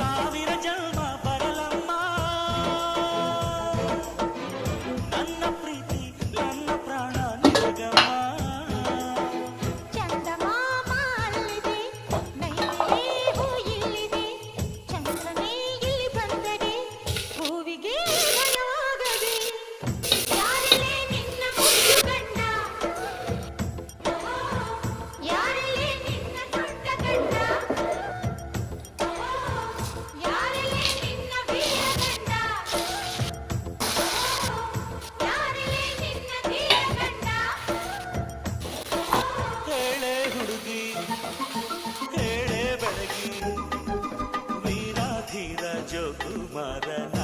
ಸಾವಿರ ಜನ್ಮ ಬರಲಮ್ಮ ನನ್ನ ಪ್ರೀತಿ ನನ್ನ ಪ್ರಾಣ ನಿನಗಮ್ಮ. ಚಂದಮಾಮ ಅಲ್ಲಿದೆ, ನೈವೇವು ಇಲ್ಲಿದೆ, ಚಂದ್ರನೇ ಇಲ್ಲಿ ಬಂದರೆ ಹೂವಿಗೆ ಬಲವಾಗದೆ. ಯಾರಲೇ ನಿನ್ನ ಮುದ್ದು ಗಂಡ, ಯಾರಲೇ ನಿನ್ನ ದೊಡ್ಡ ಗಂಡ, ಯಾರಲೇ ನಿನ್ನ ವೀರ ಗಂಡ, ಯಾರಲೇ ನಿನ್ನ ಧೀರ ಗಂಡ. ಹೇಳೆ ಹುಡುಗಿ ಹೇಳೆ ಬೆಳಗಿ ವೀರಾಧೀರ ಜೋಕುಮಾರನ